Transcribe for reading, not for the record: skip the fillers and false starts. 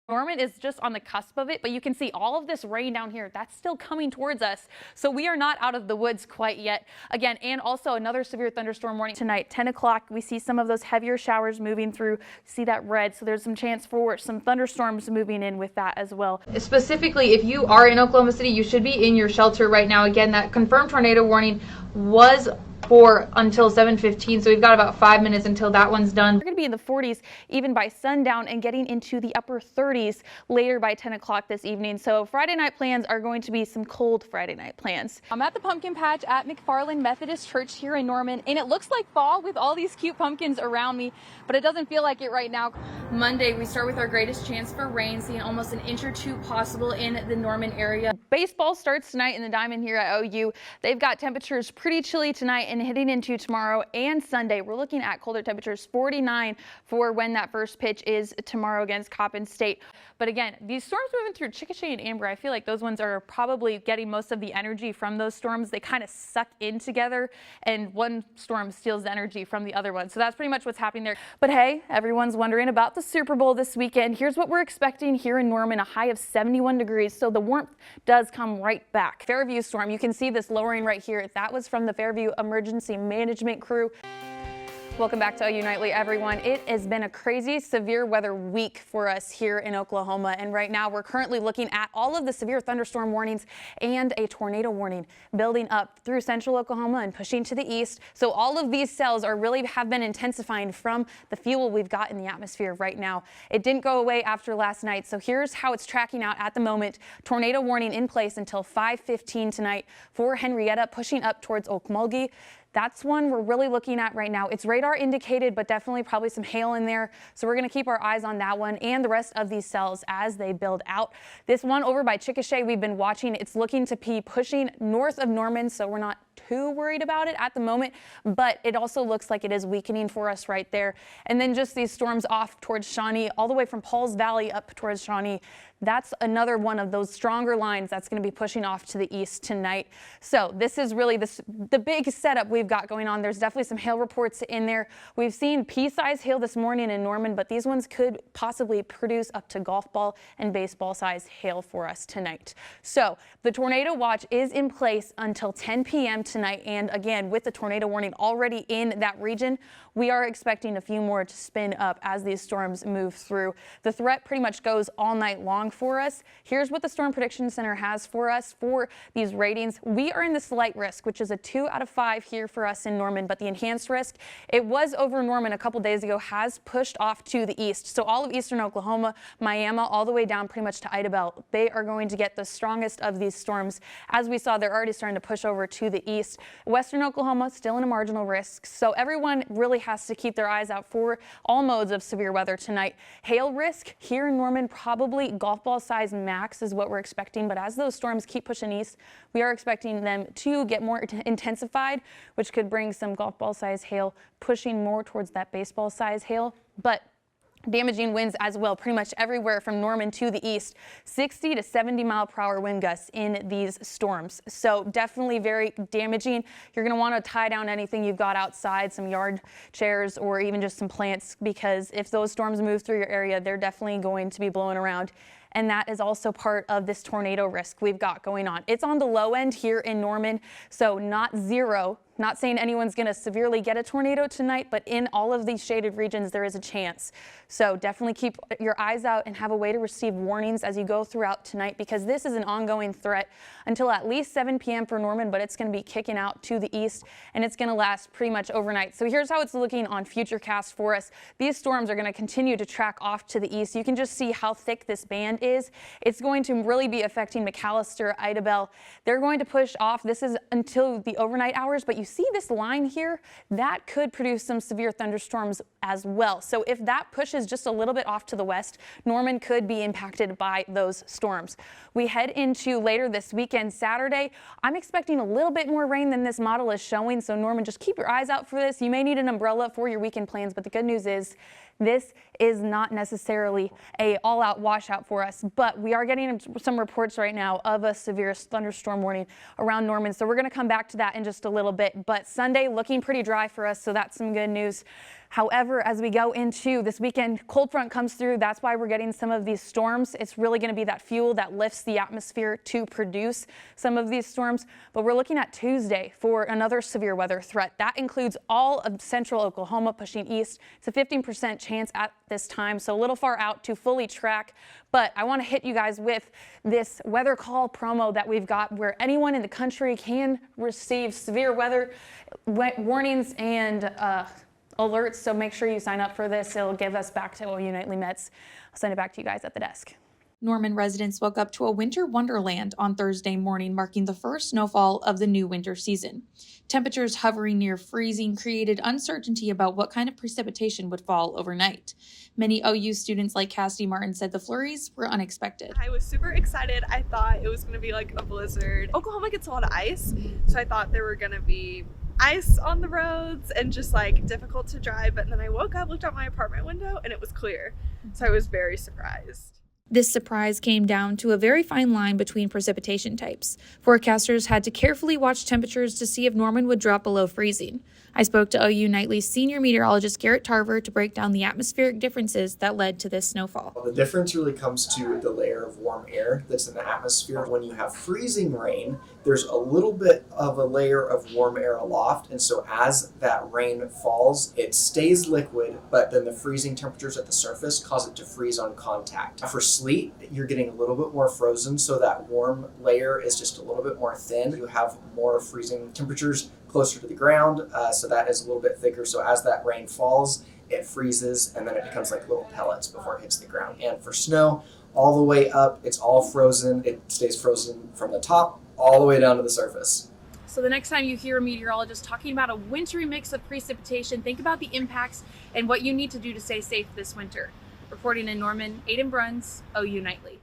Norman is just on the cusp of it, but you can see all of this rain down here. That's still coming towards us. So we are not out of the woods quite yet. Again, and also another severe thunderstorm warning tonight, 10 o'clock. We see some of those heavier showers moving through. See that red. So there's some chance for some thunderstorms moving in with that as well. Specifically, if you are in Oklahoma City, you should be in your shelter right now. Again, that confirmed tornado warning was for until 7:15, so we've got about 5 minutes until that one's done. We're going to be in the 40s even by sundown and getting into the upper 30s later by 10 o'clock this evening. So Friday night plans are going to be some cold Friday night plans. I'm at the pumpkin patch at McFarland Methodist Church here in Norman, and it looks like fall with all these cute pumpkins around me, but it doesn't feel like it right now. Monday, we start with our greatest chance for rain, seeing almost an inch or two possible in the Norman area. Baseball starts tonight in the Diamond here at OU. They've got temperatures pretty chilly tonight and heading into tomorrow and Sunday. We're looking at colder temperatures, 49 for when that first pitch is tomorrow against Coppin State. But again, these storms moving through Chickasha and Amber, I feel like those ones are probably getting most of the energy from those storms. They kind of suck in together, and one storm steals the energy from the other one. So that's pretty much what's happening there. But hey, everyone's wondering about the Super Bowl this weekend. Here's what we're expecting here in Norman, a high of 71 degrees. So the warmth does come right back. Fairview storm, you can see this lowering right here. That was from the Fairview Emergency Management crew. Welcome back to OU Nightly, everyone. It has been a crazy severe weather week for us here in Oklahoma, and right now we're currently looking at all of the severe thunderstorm warnings and a tornado warning building up through central Oklahoma and pushing to the east. So all of these cells are really have been intensifying from the fuel we've got in the atmosphere right now. It didn't go away after last night, so here's how it's tracking out at the moment. Tornado warning in place until 5:15 tonight for Henrietta, pushing up towards Okmulgee. That's one we're really looking at right now. It's radar indicated, but definitely probably some hail in there. So we're going to keep our eyes on that one and the rest of these cells as they build out. This one over by Chickasha, we've been watching. It's looking to be pushing north of Norman, so we're not too worried about it at the moment, but it also looks like it is weakening for us right there. And then just these storms off towards Shawnee, all the way from Pauls Valley up towards Shawnee. That's another one of those stronger lines that's going to be pushing off to the east tonight. So this is really the big setup we've got going on. There's definitely some hail reports in there. We've seen pea-size hail this morning in Norman, but these ones could possibly produce up to golf ball and baseball size hail for us tonight. So the tornado watch is in place until 10 p.m. tonight. And again, with the tornado warning already in that region, we are expecting a few more to spin up as these storms move through. The threat pretty much goes all night long for us. Here's what the Storm Prediction Center has for us for these ratings. We are in the slight risk, which is a 2 out of 5 here for us in Norman, but the enhanced risk, it was over Norman a couple days ago, has pushed off to the east. So all of eastern Oklahoma, Miami, all the way down pretty much to Idabel, they are going to get the strongest of these storms. As we saw, they're already starting to push over to the east. Western Oklahoma still in a marginal risk. So everyone really has to keep their eyes out for all modes of severe weather tonight. Hail risk here in Norman, probably golf ball size max is what we're expecting, but as those storms keep pushing east, we are expecting them to get more intensified, which could bring some golf ball size hail pushing more towards that baseball size hail. But damaging winds as well, pretty much everywhere from Norman to the east, 60 to 70 mile per hour wind gusts in these storms. So definitely very damaging. You're going to want to tie down anything you've got outside, some yard chairs or even just some plants, because if those storms move through your area, they're definitely going to be blowing around. And that is also part of this tornado risk we've got going on. It's on the low end here in Norman, so not zero. Not saying anyone's going to severely get a tornado tonight, but in all of these shaded regions, there is a chance. So definitely keep your eyes out and have a way to receive warnings as you go throughout tonight, because this is an ongoing threat until at least 7 p.m. for Norman, but it's going to be kicking out to the east, and it's going to last pretty much overnight. So here's how it's looking on Futurecast for us. These storms are going to continue to track off to the east. You can just see how thick this band is. It's going to really be affecting McAllister, Idabel. They're going to push off. This is until the overnight hours, but you see this line here? That could produce some severe thunderstorms as well. So if that pushes just a little bit off to the west, Norman could be impacted by those storms. We head into later this weekend, Saturday. I'm expecting a little bit more rain than this model is showing. So Norman, just keep your eyes out for this. You may need an umbrella for your weekend plans, but the good news is this is not necessarily a all-out washout for us, but we are getting some reports right now of a severe thunderstorm warning around Norman. So we're going to come back to that in just a little bit. But Sunday looking pretty dry for us, so that's some good news. However, as we go into this weekend, cold front comes through. That's why we're getting some of these storms. It's really going to be that fuel that lifts the atmosphere to produce some of these storms. But we're looking at Tuesday for another severe weather threat. That includes all of central Oklahoma pushing east. It's a 15% chance at this time, so a little far out to fully track. But I want to hit you guys with this weather call promo that we've got where anyone in the country can receive severe weather warnings and alerts, so make sure you sign up for this. It'll give us back to OU Nightly Mets. I'll send it back to you guys at the desk. Norman residents woke up to a winter wonderland on Thursday morning, marking the first snowfall of the new winter season. Temperatures hovering near freezing created uncertainty about what kind of precipitation would fall overnight. Many OU students like Cassidy Martin said the flurries were unexpected. I was super excited. I thought it was going to be like a blizzard. Oklahoma gets a lot of ice, so I thought there were going to be ice on the roads and just like difficult to drive. But then I woke up, looked out my apartment window, and it was clear. So I was very surprised. This surprise came down to a very fine line between precipitation types. Forecasters had to carefully watch temperatures to see if Norman would drop below freezing. I spoke to OU Nightly's senior meteorologist Garrett Tarver to break down the atmospheric differences that led to this snowfall. The difference really comes to the layer of warm air that's in the atmosphere. When you have freezing rain, there's a little bit of a layer of warm air aloft, and so as that rain falls, it stays liquid, but then the freezing temperatures at the surface cause it to freeze on contact. For sleet, you're getting a little bit more frozen, so that warm layer is just a little bit more thin. You have more freezing temperatures closer to the ground, so that is a little bit thicker. So as that rain falls, it freezes, and then it becomes like little pellets before it hits the ground. And for snow, all the way up, it's all frozen. It stays frozen from the top all the way down to the surface. So the next time you hear a meteorologist talking about a wintry mix of precipitation, think about the impacts and what you need to do to stay safe this winter. Reporting in Norman, Aidyn Bruns, OU Nightly.